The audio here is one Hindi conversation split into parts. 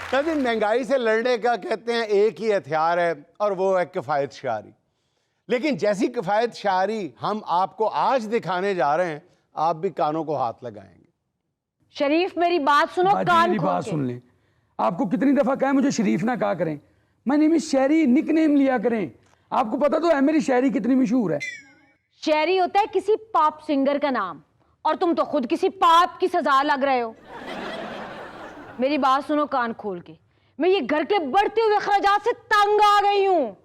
नाज़रीन, महंगाई से लड़ने का कहते हैं एक ही हथियार है और वो है किफ़ायत शारी। लेकिन जैसी किफ़ायत शारी हम आपको आज दिखाने जा रहे हैं, आप भी कानों को हाथ लगाएंगे। शरीफ मेरी बात सुनो, कान मेरी खोल बात के। सुन लें। आपको कितनी दफा कहा मुझे शरीफ ना कहा करें, मैं नेम शहरी निक नेम लिया करें। आपको पता तो है मेरी शायरी कितनी मशहूर है। शायरी होता है किसी पॉप सिंगर का नाम, और तुम तो खुद किसी पाप की सजा लग रहे हो। मेरी बात सुनो कान खोल के। मैं ये घर के बढ़ते हुए खर्चात से तंग आ गई हूँ।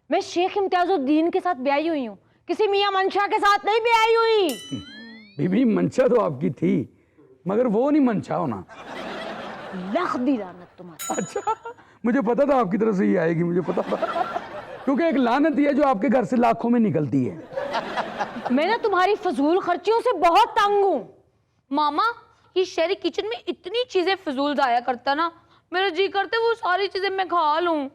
मैं शेख इम्तियाजुद्दीन के साथ ब्याही हुई हूँ, किसी मियां मंशा के साथ नहीं ब्याही हुई। बीबी मंशा तो आपकी थी, मगर वो नहीं मंशा होना। लख दी लानत तुम्हारी। अच्छा, मुझे पता था आपकी तरफ से ये आएगी, मुझे पता था, क्योंकि एक लानत ही है जो आपके घर से लाखों में निकलती है। मैं ना तुम्हारी फजूल खर्चियों से बहुत तंग हूँ। मामा, ये शहरी किचन में इतनी चीजें फजूल जाया करता ना, मेरा जी करते वो सारी चीजें मैं खा लूं,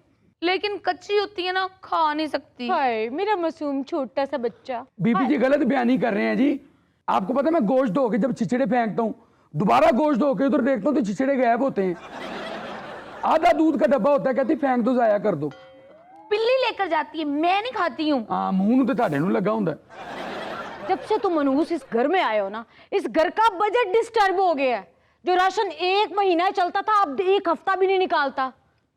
लेकिन कच्ची होती है ना, खा नहीं सकती। हाय मेरा मासूम छोटा सा बच्चा। बीबी जी गलत बयानी कर रहे हैं जी। आपको पता है मैं गोश्त धो के जब छिछड़े फेंकता हूँ, दोबारा गोश्त धो के उधर देखता हूँ तो छिछड़े गायब होते हैं। आधा दूध का डब्बा होता है, कहती फेंक दो, जाया कर दो। पिल्ली लेकर जाती है, मैं नहीं खाती हूँ। हाँ, मुंह नूं ते तुहाडे नूं लगा हुंदा। जब से तुम मनहूस इस घर में आए हो ना, इस घर का बजट डिस्टर्ब हो गया है। जो राशन एक महीना चलता था, अब एक हफ्ता भी नहीं निकालता।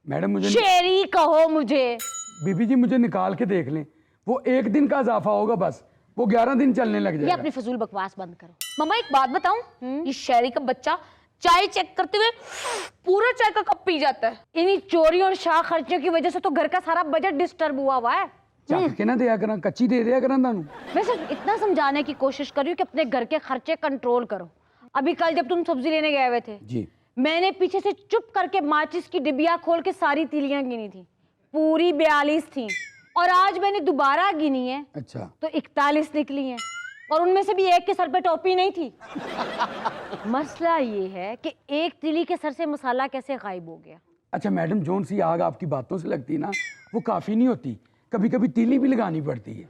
मैडम मुझे शेरी कहो मुझे। बीबी जी मुझे निकाल के देख लें, वो एक दिन का इजाफा होगा बस, वो 11 दिन चलने लग ये जाएगा। अपनी फजूल बकवास बंद करो। मामा एक बात बताऊं, ये शहरी का बच्चा चाय चेक करते हुए पूरा चाय का कप पी जाता है। इन्हीं चोरी और शाह खर्चों की वजह से तो घर का सारा बजट डिस्टर्ब हुआ है। चख के ना दिया करा, कच्ची दे दिया करा तानू। मैं सिर्फ इतना समझाने की कोशिश कर रही हूँ कि अपने घर के खर्चे कंट्रोल करो। अभी कल जब तुम सब्जी लेने गए हुए थे जी, मैंने पीछे से चुप करके माचिस की डिबिया खोल के सारी तीलियां गिनी थी, पूरी 42 थी। और आज मैंने दोबारा गिनी है अच्छा, तो 41 निकली हैं, और उनमें से भी एक के सर पे टोपी नहीं थी। मसला ये है कि एक तीली के सर से मसाला कैसे गायब हो गया। अच्छा मैडम, जोन सी आग आपकी बातों से लगती ना, वो काफी नहीं होती, कभी कभी तीली भी लगानी पड़ती है।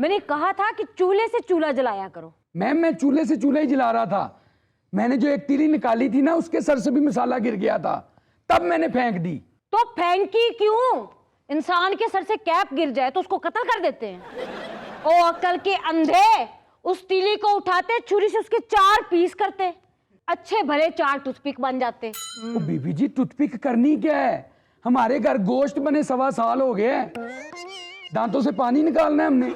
मैंने कहा था कि चूल्हे से चूल्हा जलाया करो। मैम मैं चूल्हे से चूल्हा ही जला रहा था। मैंने जो एक तीली निकाली थी ना, उसके सर से भी मसाला गिर गया था, तब मैंने फेंक दी। तो फेंकी क्यों? इंसान के सर से कैप गिर जाए तो उसको कत्ल कर देते हैं। ओ अक्ल के अंधे, उस तीली को उठाते, छुरी से उसके 4 पीस करते, अच्छे भले 4 टूथपिक बन जाते। ओ बीबी जी, टूथपिक करनी क्या है? हमारे घर गोश्त बने 1.25 साल हो गए हैं, दांतों से पानी निकालना है हमने।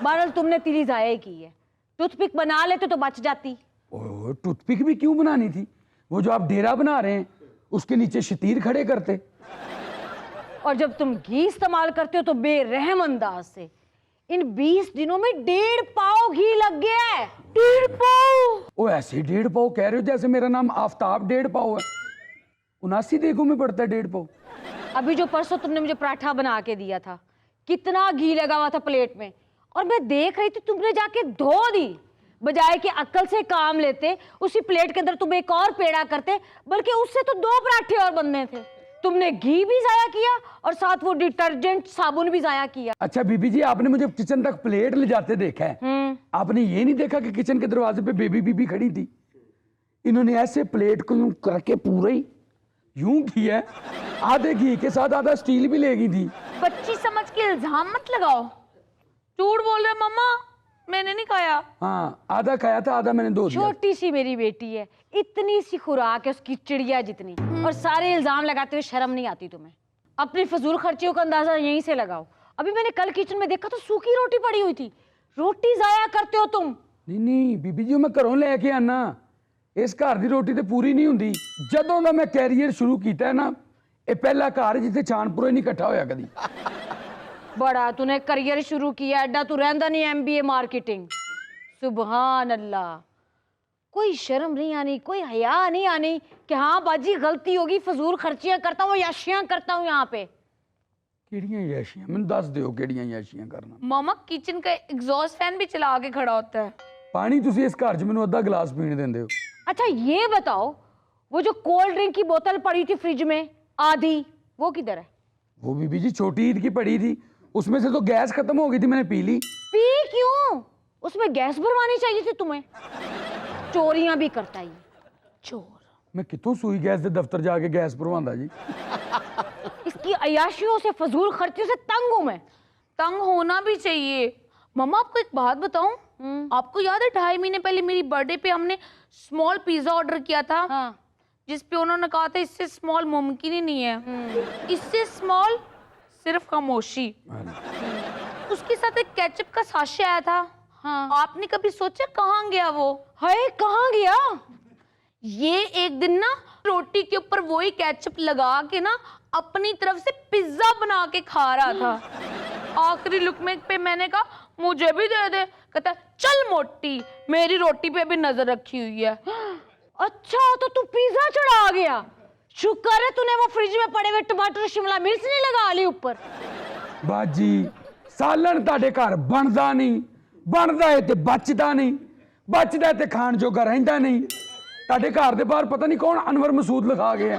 बहरहाल तुमने तीली जाया की है, टूथपिक बना लेते तो बच जाती। ओ टूथपिक भी क्यों बनानी थी? वो जो आप डेरा बना रहे हैं उसके नीचे शतीर खड़े करते। और जब तुम घी इस्तेमाल करते हो तो बेरहम अंदाज से। इन 20 दिनों में 1.5 पाव घी लग गया है। 1.5 पाव। ओ ऐसे 1.5 पाव कह रहे हो जैसे मेरा नाम आफ्ताब 1.5 पाव है। 79 देखो में पड़ता है 1.5 पाव। अभी जो परसों तुमने मुझे पराठा बना के दिया था, कितना घी लगा हुआ था प्लेट में, और मैं देख रही थी तुमने जाके धो दी। बजाय कि अक्ल से काम लेते, उसी प्लेट के अंदर तुम एक और पेड़ा करते, बल्कि उससे तो 2 पराठे और बनने थे। तुमने घी भी जाया किया और साथ वो डिटर्जेंट साबुन भी जाया किया। अच्छा बीबी जी, आपने मुझे किचन तक प्लेट ले जाते देखा है, आपने ये नहीं देखा कि किचन के दरवाजे पे बेबी बीबी खड़ी थी। इन्होंने ऐसे प्लेट को यूं करके पूरे ही यूं किया, आधे घी के साथ आधा स्टील भी ले गई थी। बच्ची समझ के इल्जाम मत लगाओ। झूठ बोल रहे मामा, मैंने नहीं खाया। हाँ, आधा खाया था, आधा मैंने धो दिया। छोटी सी मेरी बेटी है, इतनी सी खुराक है उसकी चिड़िया जितनी, और सारे इल्जाम लगाते हुए शर्म नहीं आती तुम्हें? अपनी फजूल खर्चियों का अंदाजा यहीं से लगाओ। अभी मैंने कल किचन में देखा तो सूखी रोटी पड़ी हुई थी। रोटी जाया करते हो तुम। नहीं नहीं बीबी जी, मैं घरों लेके आना, इस घर की रोटी तो पूरी नहीं होंगी। जदों का मैं कैरियर शुरू किया है ना, ये पहला घर जिथे छानपुर नहीं इकट्ठा होया कदी। बड़ा तूने करियर शुरू किया, एडा तू रहंदा नहीं MBA मार्केटिंग। सुभान अल्लाह, कोई शर्म नहीं आनी, कोई हया नहीं आनी कि हाँ बाजी गलती होगी, फजूल खर्चियां करता हूँ, याशियां करता हूँ यहाँ पे। केड़ियां याशियां मैंने दस दियो, केड़ियां याशियां करना। मामा किचन का एग्जॉस्ट फैन भी चला के खड़ा होता है। पानी तुसी इस घर च मैनू अद्धा गिलास पीने देंदे हो। अच्छा ये बताओ, वो जो कोल्ड ड्रिंक की बोतल पड़ी थी फ्रिज में आधी, वो किधर है? वो बीबी जी छोटी ईद की पड़ी थी, उसमें से तो गैस खत्म हो गई थी, मैंने पी ली। पी क्यों? उसमें गैस भरवानी चाहिए थी तुम्हें। चोरियां भी करता ही चोर। मैं कितों सूई गैस दे दफ्तर जाके गैस भरवांदा जी। इसकी अयाशियों से, फजूल खर्चियों से तंग हूं मैं। तंग होना भी चाहिए। मम्मा आपको एक बात बताऊं, आपको याद है 2.5 महीने पहले मेरी बर्थडे पे हमने स्मॉल पिज्जा ऑर्डर किया था, हाँ। जिस पे उन्होंने कहा था इससे स्मॉल मुमकिन ही नहीं है, इससे स्मॉल सिर्फ खामोशी। उसके साथ एक केचप का साशे आया था। हाँ। आपने कभी सोचा कहाँ गया वो? हाय, कहाँ गया? ये एक दिन ना रोटी के ऊपर वही केचप लगा के ना अपनी तरफ से पिज्जा बना के खा रहा था। आखिरी लुकमे पे मैंने कहा मुझे भी दे दे। कहता चल मोटी, मेरी रोटी पे भी नजर रखी हुई है। अच्छा, तो तू पिज्जा चढ़ा गया। शुक्र है तूने वो फ्रिज में पड़े हुए टमाटर शिमला मिर्च नहीं लगा ली ऊपर। बाजी सालन ਤੁਹਾਡੇ ਘਰ ਬਣਦਾ ਨਹੀਂ, ਬਣਦਾ ਏ ਤੇ ਬਚਦਾ ਨਹੀਂ, ਬਚਦਾ ਏ ਤੇ ਖਾਣ ਜੋਗਾ ਰਹਿੰਦਾ ਨਹੀਂ। ਤੁਹਾਡੇ ਘਰ ਦੇ ਬਾਹਰ ਪਤਾ ਨਹੀਂ ਕੌਣ ਅਨਵਰ ਮਸੂਦ ਲਿਖਾ ਗਿਆ।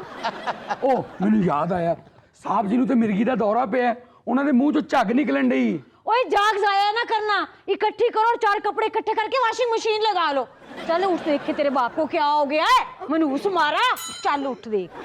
ਉਹ ਮੈਨੂੰ ਯਾਦ ਆਇਆ, ਸਾਹਿਬ ਜੀ ਨੂੰ ਤੇ ਮਿਰਗੀ ਦਾ ਦੌਰਾ ਪਿਆ, ਉਹਨਾਂ ਦੇ ਮੂੰਹ ਚੋਂ ਝੱਗ ਨਿਕਲਣ ਡਈ। ओए जाग जाया ना करना, इकट्ठी करो और 4 कपड़े इकट्ठे करके वॉशिंग मशीन लगा लो। चल उठ, देख के तेरे बाप को क्या हो गया है। मनूस मारा, चल उठ देख।